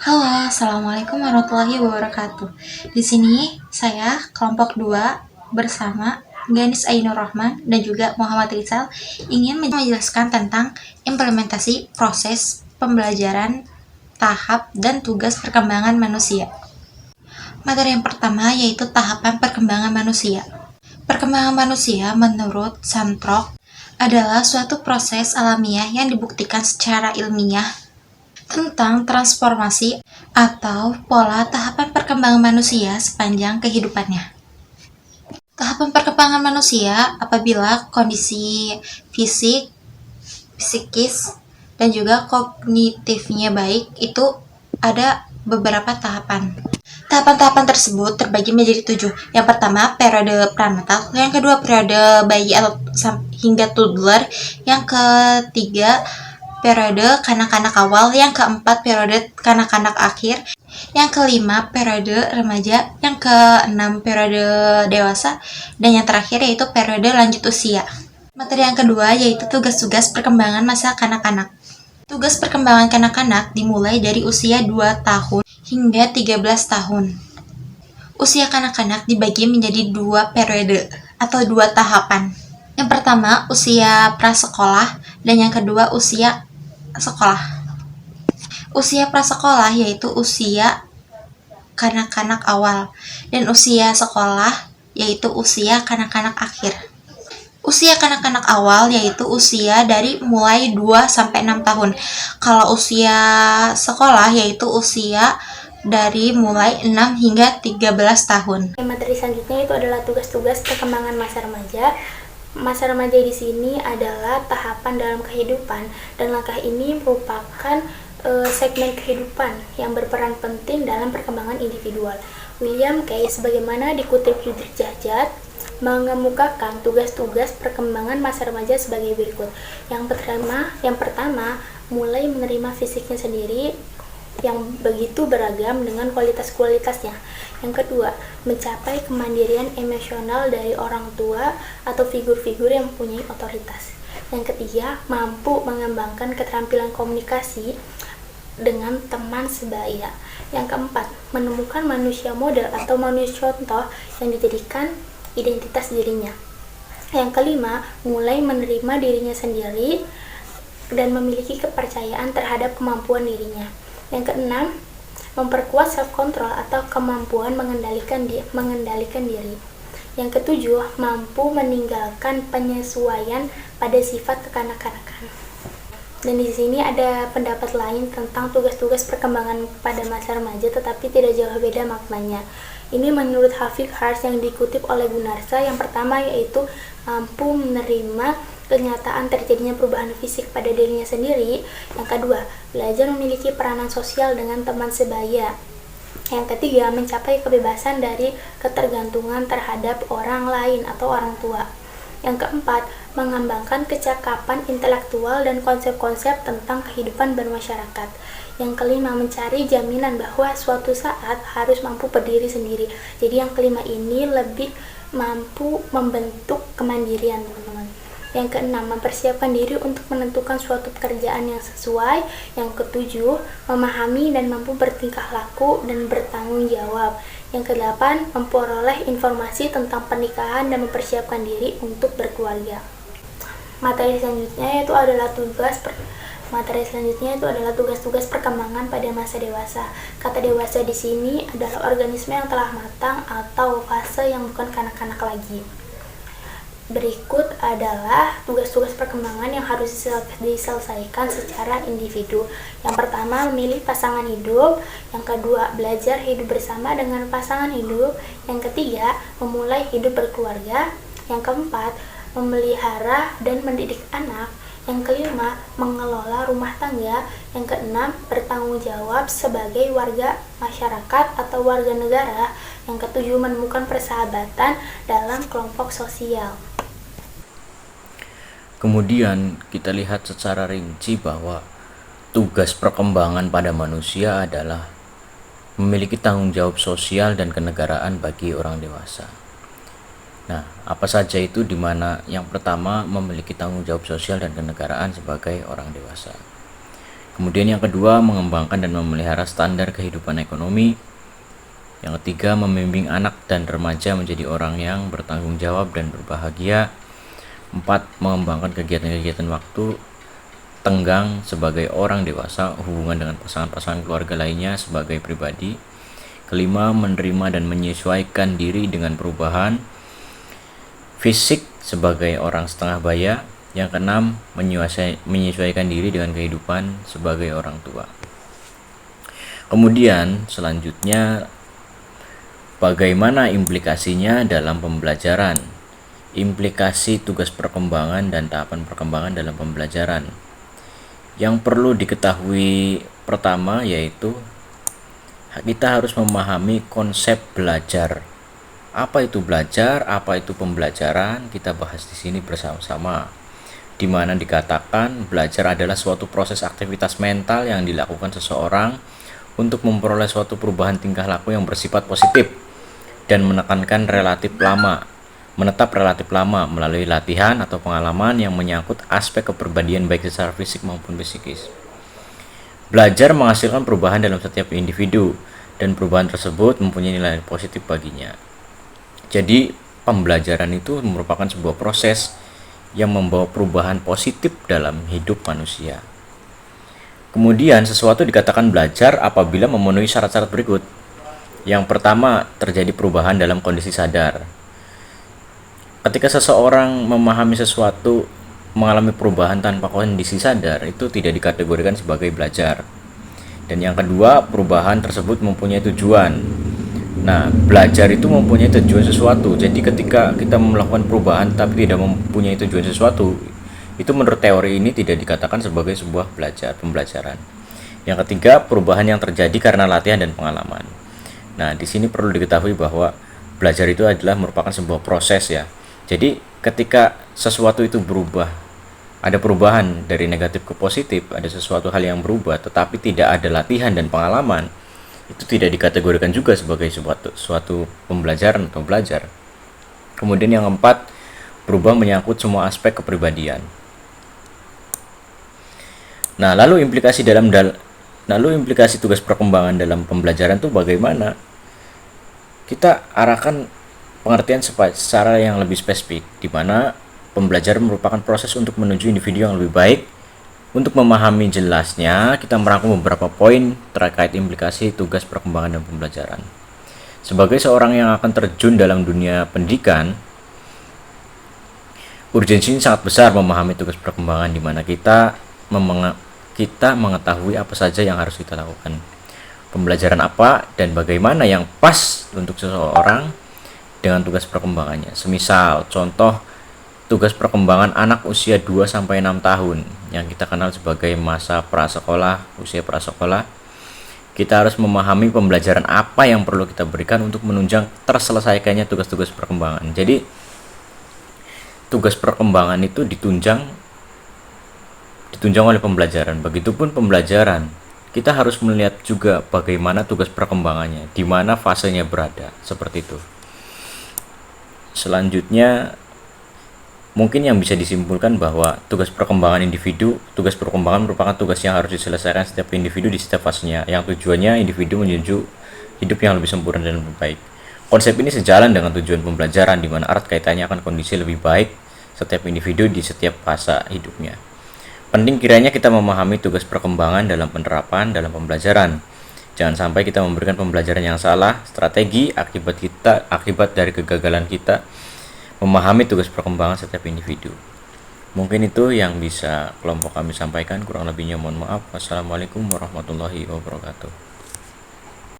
Halo, Assalamualaikum warahmatullahi wabarakatuh. Di sini saya kelompok 2 bersama Ganis Ainur Rahman dan juga Muhammad Rizal ingin menjelaskan tentang implementasi proses pembelajaran tahap dan tugas perkembangan manusia. Materi yang pertama yaitu tahapan perkembangan manusia. Perkembangan manusia menurut Santrok adalah suatu proses alamiah yang dibuktikan secara ilmiah tentang transformasi atau pola tahapan perkembangan manusia sepanjang kehidupannya. Tahapan perkembangan manusia apabila kondisi fisik, psikis, dan juga kognitifnya baik itu ada beberapa tahapan. Tahapan-tahapan tersebut terbagi menjadi 7. Yang pertama, periode prenatal. Yang kedua, periode bayi atau hingga toddler. Yang ketiga, periode kanak-kanak awal. Yang keempat, periode kanak-kanak akhir. Yang kelima, periode remaja. Yang keenam, periode dewasa. Dan yang terakhir yaitu periode lanjut usia. Materi yang kedua yaitu tugas-tugas perkembangan masa kanak-kanak. Tugas perkembangan kanak-kanak dimulai dari usia 2 tahun hingga 13 tahun. Usia kanak-kanak dibagi menjadi 2 periode atau 2 tahapan. Yang pertama, usia prasekolah dan yang kedua usia sekolah. Usia prasekolah yaitu usia kanak-kanak awal dan usia sekolah yaitu usia kanak-kanak akhir. Usia kanak-kanak awal yaitu usia dari mulai 2 sampai 6 tahun. Kalau usia sekolah yaitu usia dari mulai 6 hingga 13 tahun. Materi selanjutnya itu adalah tugas-tugas perkembangan masa remaja. Masa remaja di sini adalah tahapan dalam kehidupan dan langkah ini merupakan segmen kehidupan yang berperan penting dalam perkembangan individual. William Case sebagaimana dikutip Judith Jajat mengemukakan tugas-tugas perkembangan masa remaja sebagai berikut. Yang pertama, mulai menerima fisiknya sendiri yang begitu beragam dengan kualitas-kualitasnya. Yang kedua, mencapai kemandirian emosional dari orang tua atau figur-figur yang mempunyai otoritas. Yang ketiga, mampu mengembangkan keterampilan komunikasi dengan teman sebaya. Yang keempat, menemukan manusia model atau manusia contoh yang dijadikan identitas dirinya. Yang kelima, mulai menerima dirinya sendiri dan memiliki kepercayaan terhadap kemampuan dirinya. Yang keenam, memperkuat self-control atau kemampuan mengendalikan diri. Yang ketujuh, mampu meninggalkan penyesuaian pada sifat kekanak-kanakan. Dan di sini ada pendapat lain tentang tugas-tugas perkembangan pada masa remaja, tetapi tidak jauh beda maknanya. Ini menurut Hafik Hars yang dikutip oleh Gunarsa. Yang pertama yaitu mampu menerima kenyataan terjadinya perubahan fisik pada dirinya sendiri. Yang kedua, belajar memiliki peranan sosial dengan teman sebaya. Yang ketiga, mencapai kebebasan dari ketergantungan terhadap orang lain atau orang tua. Yang keempat, mengembangkan kecakapan intelektual dan konsep-konsep tentang kehidupan bermasyarakat. Yang kelima, mencari jaminan bahwa suatu saat harus mampu berdiri sendiri. Jadi yang kelima ini lebih mampu membentuk kemandirian, teman-teman. Yang keenam, mempersiapkan diri untuk menentukan suatu pekerjaan yang sesuai. Yang ketujuh, memahami dan mampu bertingkah laku dan bertanggung jawab. Yang kedelapan, memperoleh informasi tentang pernikahan dan mempersiapkan diri untuk berkeluarga. Materi selanjutnya itu adalah tugas-tugas perkembangan pada masa dewasa. Kata dewasa di sini adalah organisme yang telah matang atau fase yang bukan kanak-kanak lagi. Berikut adalah tugas-tugas perkembangan yang harus diselesaikan secara individu. Yang pertama, memilih pasangan hidup. Yang kedua, belajar hidup bersama dengan pasangan hidup. Yang ketiga, memulai hidup berkeluarga. Yang keempat, memelihara dan mendidik anak. Yang kelima, mengelola rumah tangga. Yang keenam, bertanggung jawab sebagai warga masyarakat atau warga negara. Yang ketujuh, menemukan persahabatan dalam kelompok sosial. Kemudian kita lihat secara rinci bahwa tugas perkembangan pada manusia adalah memiliki tanggung jawab sosial dan kenegaraan bagi orang dewasa. Nah, apa saja itu? Dimana yang pertama memiliki tanggung jawab sosial dan kenegaraan sebagai orang dewasa. Kemudian yang kedua, mengembangkan dan memelihara standar kehidupan ekonomi. Yang ketiga, membimbing anak dan remaja menjadi orang yang bertanggung jawab dan berbahagia. 4. Mengembangkan kegiatan-kegiatan waktu tenggang sebagai orang dewasa, hubungan dengan pasangan-pasangan keluarga lainnya sebagai pribadi. Kelima, menerima dan menyesuaikan diri dengan perubahan fisik sebagai orang setengah baya. Yang keenam, menyesuaikan diri dengan kehidupan sebagai orang tua. Kemudian selanjutnya, bagaimana implikasinya dalam pembelajaran? Implikasi tugas perkembangan dan tahapan perkembangan dalam pembelajaran. Yang perlu diketahui pertama yaitu kita harus memahami konsep belajar. Apa itu belajar? Apa itu pembelajaran? Kita bahas di sini bersama-sama. Di mana dikatakan belajar adalah suatu proses aktivitas mental yang dilakukan seseorang untuk memperoleh suatu perubahan tingkah laku yang bersifat positif dan menetap relatif lama melalui latihan atau pengalaman yang menyangkut aspek kepribadian baik secara fisik maupun psikis. Belajar menghasilkan perubahan dalam setiap individu dan perubahan tersebut mempunyai nilai positif baginya. Jadi pembelajaran itu merupakan sebuah proses yang membawa perubahan positif dalam hidup manusia. Kemudian sesuatu dikatakan belajar apabila memenuhi syarat-syarat berikut. Yang pertama, terjadi perubahan dalam kondisi sadar. Ketika seseorang memahami sesuatu, mengalami perubahan tanpa kondisi sadar, itu tidak dikategorikan sebagai belajar. Dan yang kedua, perubahan tersebut mempunyai tujuan. Nah, belajar itu mempunyai tujuan sesuatu. Jadi ketika kita melakukan perubahan tapi tidak mempunyai tujuan sesuatu, itu menurut teori ini tidak dikatakan sebagai sebuah pembelajaran. Yang ketiga, perubahan yang terjadi karena latihan dan pengalaman. Nah, di sini perlu diketahui bahwa belajar itu adalah merupakan sebuah proses ya. Jadi ketika sesuatu itu berubah, ada perubahan dari negatif ke positif, ada sesuatu hal yang berubah tetapi tidak ada latihan dan pengalaman, itu tidak dikategorikan juga sebagai suatu pembelajaran atau belajar. Kemudian yang keempat, berubah menyangkut semua aspek kepribadian. Nah, lalu implikasi tugas perkembangan dalam pembelajaran itu bagaimana? Kita arahkan pengertian secara yang lebih spesifik, di mana pembelajaran merupakan proses untuk menuju individu yang lebih baik. Untuk memahami jelasnya, kita merangkum beberapa poin terkait implikasi tugas perkembangan dan pembelajaran. Sebagai seorang yang akan terjun dalam dunia pendidikan, urgensinya sangat besar memahami tugas perkembangan, di mana kita mengetahui apa saja yang harus kita lakukan, pembelajaran apa dan bagaimana yang pas untuk seseorang dengan tugas perkembangannya. Semisal contoh tugas perkembangan anak usia 2-6 tahun yang kita kenal sebagai masa prasekolah, usia prasekolah. Kita harus memahami pembelajaran apa yang perlu kita berikan untuk menunjang terselesaikannya tugas-tugas perkembangan. Jadi tugas perkembangan itu ditunjang oleh pembelajaran. Begitupun pembelajaran, kita harus melihat juga bagaimana tugas perkembangannya, di mana fasenya berada, seperti itu. Selanjutnya, mungkin yang bisa disimpulkan bahwa tugas perkembangan merupakan tugas yang harus diselesaikan setiap individu di setiap fasenya, yang tujuannya individu menuju hidup yang lebih sempurna dan lebih baik. Konsep ini sejalan dengan tujuan pembelajaran, di mana erat kaitannya akan kondisi lebih baik setiap individu di setiap fase hidupnya. Penting kiranya kita memahami tugas perkembangan dalam penerapan dalam pembelajaran. Jangan sampai kita memberikan pembelajaran yang salah, strategi akibat dari kegagalan kita memahami tugas perkembangan setiap individu. Mungkin itu yang bisa kelompok kami sampaikan, kurang lebihnya mohon maaf. Wassalamualaikum warahmatullahi wabarakatuh.